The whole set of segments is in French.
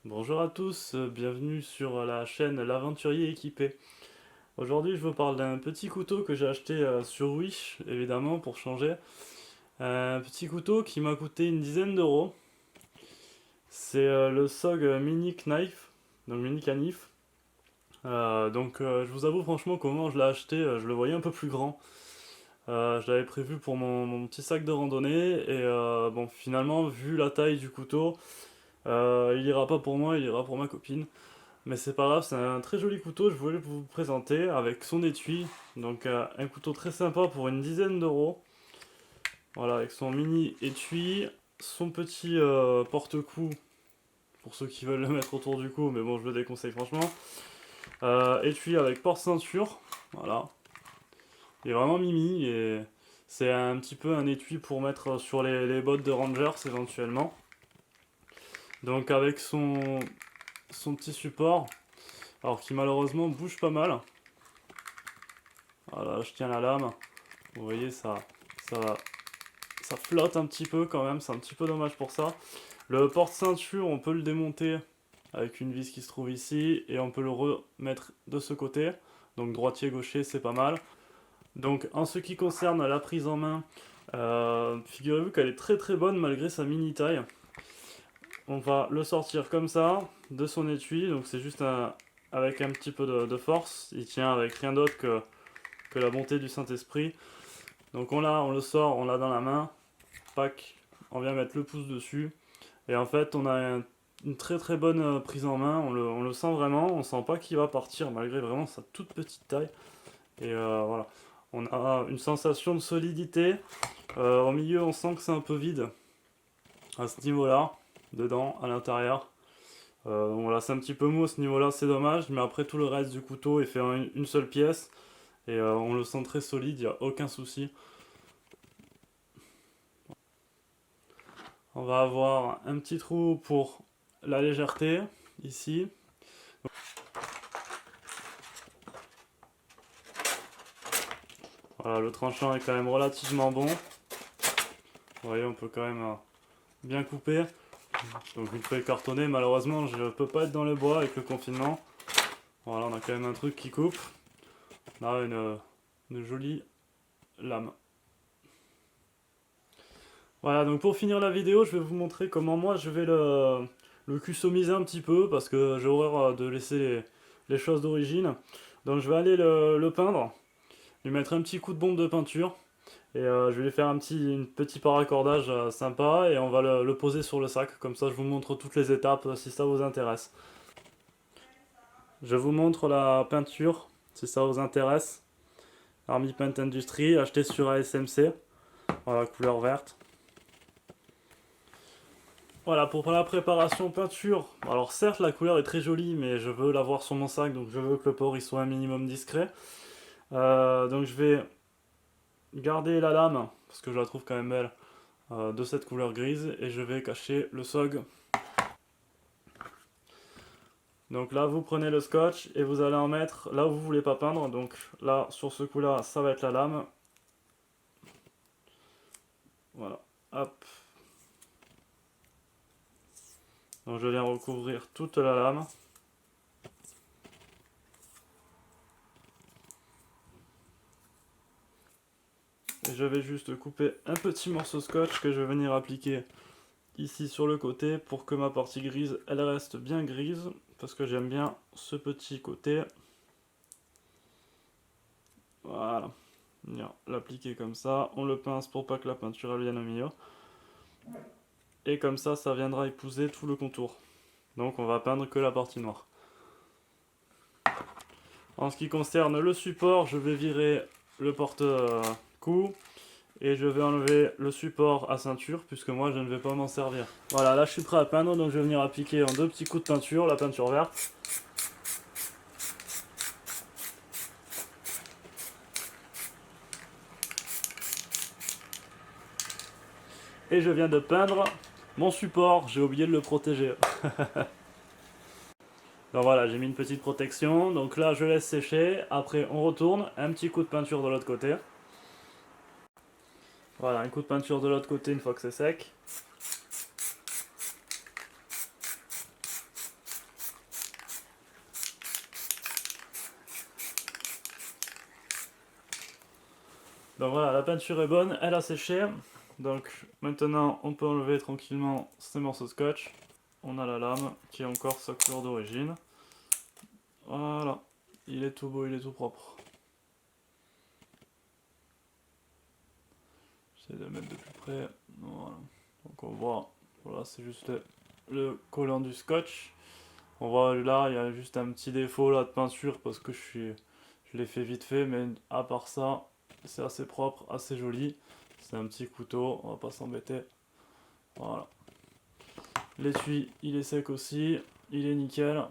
Bonjour à tous, bienvenue sur la chaîne L'Aventurier Équipé. Aujourd'hui je vous parle d'un petit couteau que j'ai acheté sur Wish, évidemment, pour changer. Un petit couteau qui m'a coûté une dizaine d'euros. C'est le SOG Mini Knife, donc Mini Canif. Je vous avoue franchement comment je l'ai acheté, je le voyais un peu plus grand. Je l'avais prévu pour mon petit sac de randonnée et bon finalement vu la taille du couteau, il ira pas pour moi, il ira pour ma copine. Mais c'est pas grave, c'est un très joli couteau, je voulais vous présenter avec son étui. Donc un couteau très sympa pour une dizaine d'euros. Voilà, avec son mini étui, son petit porte-cou pour ceux qui veulent le mettre autour du cou, mais bon, je le déconseille franchement. Étui avec porte-ceinture, voilà. Il est vraiment mimi et c'est un petit peu un étui pour mettre sur les bottes de Rangers éventuellement. Donc avec son petit support, alors qui malheureusement bouge pas mal. Voilà, je tiens la lame. Vous voyez, ça, ça flotte un petit peu quand même, c'est un petit peu dommage pour ça. Le porte-ceinture, on peut le démonter avec une vis qui se trouve ici, et on peut le remettre de ce côté. Donc droitier-gaucher, c'est pas mal. Donc en ce qui concerne la prise en main, figurez-vous qu'elle est très très bonne malgré sa mini taille. On va le sortir comme ça, de son étui, donc c'est juste avec un petit peu de force. Il tient avec rien d'autre que la bonté du Saint-Esprit. Donc on le sort, on l'a dans la main, pack, on vient mettre le pouce dessus, et en fait on a une très très bonne prise en main, on le sent vraiment, on sent pas qu'il va partir malgré vraiment sa toute petite taille, et voilà. On a une sensation de solidité, au milieu on sent que c'est un peu vide, à ce niveau-là, dedans, à l'intérieur. Voilà, c'est un petit peu mou à ce niveau-là, c'est dommage, mais après tout le reste du couteau est fait en une seule pièce, et on le sent très solide, il n'y a aucun souci. On va avoir un petit trou pour la légèreté, ici. Voilà, le tranchant est quand même relativement bon. Vous voyez, on peut quand même bien couper. Donc une feuille cartonnée, malheureusement, je peux pas être dans le bois avec le confinement. Voilà, on a quand même un truc qui coupe. Là, une jolie lame. Voilà, donc pour finir la vidéo, je vais vous montrer comment moi je vais le customiser un petit peu, parce que j'ai horreur de laisser les choses d'origine. Donc je vais aller le peindre, lui mettre un petit coup de bombe de peinture, et je vais lui faire un petit paraccordage sympa, et on va le poser sur le sac, comme ça je vous montre toutes les étapes si ça vous intéresse. Je vous montre la peinture, si ça vous intéresse. Army Paint Industry, acheté sur ASMC, voilà, couleur verte. Voilà, pour la préparation peinture, alors certes la couleur est très jolie, mais je veux l'avoir sur mon sac, donc je veux que le port il soit un minimum discret. Donc je vais garder la lame, parce que je la trouve quand même belle, de cette couleur grise, et je vais cacher le SOG. Donc là vous prenez le scotch et vous allez en mettre là où vous voulez pas peindre, donc là sur ce coup là ça va être la lame. Voilà, hop. Donc je viens recouvrir toute la lame. Et je vais juste couper un petit morceau de scotch que je vais venir appliquer ici sur le côté pour que ma partie grise elle reste bien grise, parce que j'aime bien ce petit côté. Voilà, l'appliquer comme ça, on le pince pour pas que la peinture elle vienne au milieu, et comme ça viendra épouser tout le contour. Donc on va peindre que la partie noire. En ce qui concerne le support, je vais virer le porte-cou et je vais enlever le support à ceinture, puisque moi je ne vais pas m'en servir. Voilà, là je suis prêt à peindre, donc je vais venir appliquer en deux petits coups de peinture, la peinture verte. Et je viens de peindre mon support, j'ai oublié de le protéger. Donc voilà, j'ai mis une petite protection, donc là je laisse sécher, après on retourne, un petit coup de peinture de l'autre côté. Voilà, un coup de peinture de l'autre côté une fois que c'est sec. Donc voilà, la peinture est bonne, elle a séché. Donc maintenant on peut enlever tranquillement ces morceaux de scotch. On a la lame qui a encore sa couleur d'origine. Voilà, il est tout beau, il est tout propre. J'essaie de le mettre de plus près. Voilà. Donc on voit, voilà, c'est juste le collant du scotch. On voit là, il y a juste un petit défaut là de peinture parce que je l'ai fait vite fait, mais à part ça, c'est assez propre, assez joli. C'est un petit couteau, on va pas s'embêter. Voilà. L'étui, il est sec aussi, il est nickel.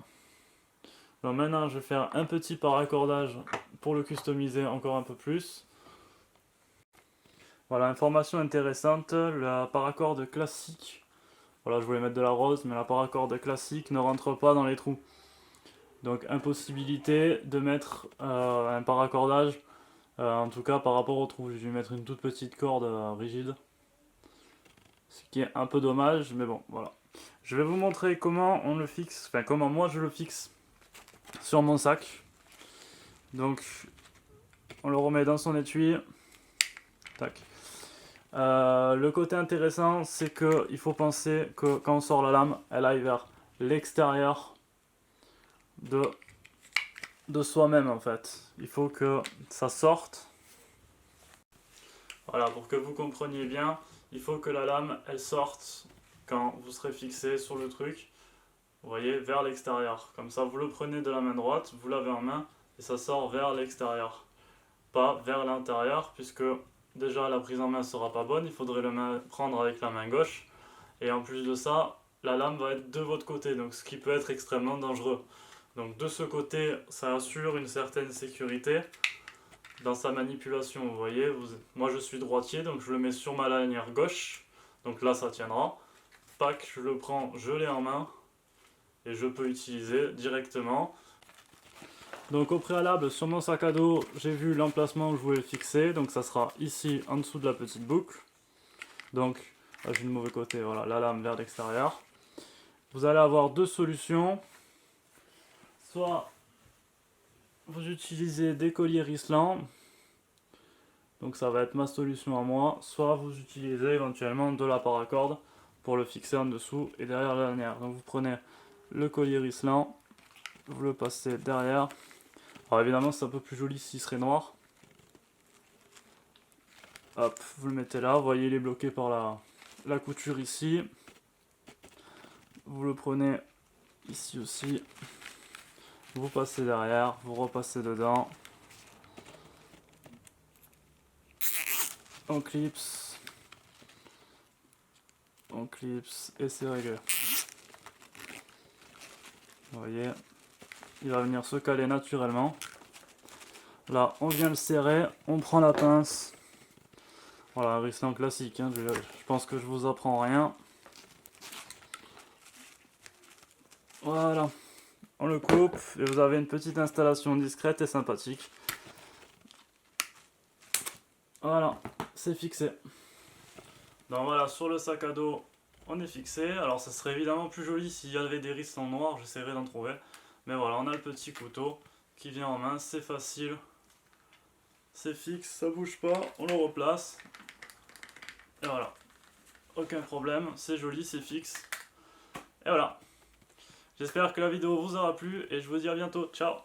Donc maintenant, je vais faire un petit paraccordage pour le customiser encore un peu plus. Voilà, information intéressante, la paracorde classique. Voilà, je voulais mettre de la rose, mais la paracorde classique ne rentre pas dans les trous. Donc impossibilité de mettre un paraccordage, en tout cas par rapport au trou. Je vais mettre une toute petite corde rigide. Ce qui est un peu dommage, mais bon, voilà. Je vais vous montrer comment on le fixe, enfin comment moi je le fixe sur mon sac. Donc on le remet dans son étui. Tac. Le côté intéressant, c'est qu'il faut penser que quand on sort la lame, elle aille vers l'extérieur de soi-même en fait. Il faut que ça sorte. Voilà, pour que vous compreniez bien, il faut que la lame, elle sorte quand vous serez fixé sur le truc. Vous voyez, vers l'extérieur. Comme ça, vous le prenez de la main droite, vous l'avez en main, et ça sort vers l'extérieur. Pas vers l'intérieur, puisque déjà la prise en main sera pas bonne, il faudrait le prendre avec la main gauche. Et en plus de ça, la lame va être de votre côté, donc ce qui peut être extrêmement dangereux. Donc de ce côté, ça assure une certaine sécurité dans sa manipulation. Vous voyez, moi je suis droitier, donc je le mets sur ma lanière gauche. Donc là, ça tiendra. Pac, je le prends, je l'ai en main. Et je peux utiliser directement. Donc au préalable, sur mon sac à dos, j'ai vu l'emplacement où je voulais le fixer. Donc ça sera ici, en dessous de la petite boucle. Donc, là j'ai le mauvais côté, voilà, la lame vers l'extérieur. Vous allez avoir deux solutions. Soit vous utilisez des colliers Risland. Donc ça va être ma solution à moi. Soit vous utilisez éventuellement de la paracorde pour le fixer en dessous et derrière la lanière. Donc vous prenez le collier Risland, vous le passez derrière. Alors évidemment c'est un peu plus joli s'il serait noir. Hop, vous le mettez là, vous voyez il est bloqué par la couture ici. Vous le prenez ici aussi. Vous passez derrière, vous repassez dedans. On clipse et c'est réglé. Vous voyez, il va venir se caler naturellement. Là, on vient le serrer, on prend la pince. Voilà, Risland classique, hein, je pense que je vous apprends rien. Voilà, on le coupe et vous avez une petite installation discrète et sympathique. Voilà, c'est fixé. Donc voilà, sur le sac à dos, on est fixé. Alors ça serait évidemment plus joli s'il y avait des risques en noir, j'essaierai d'en trouver. Mais voilà, on a le petit couteau qui vient en main, c'est facile. C'est fixe, ça bouge pas, on le replace. Et voilà, aucun problème, c'est joli, c'est fixe. Et voilà. J'espère que la vidéo vous aura plu et je vous dis à bientôt. Ciao!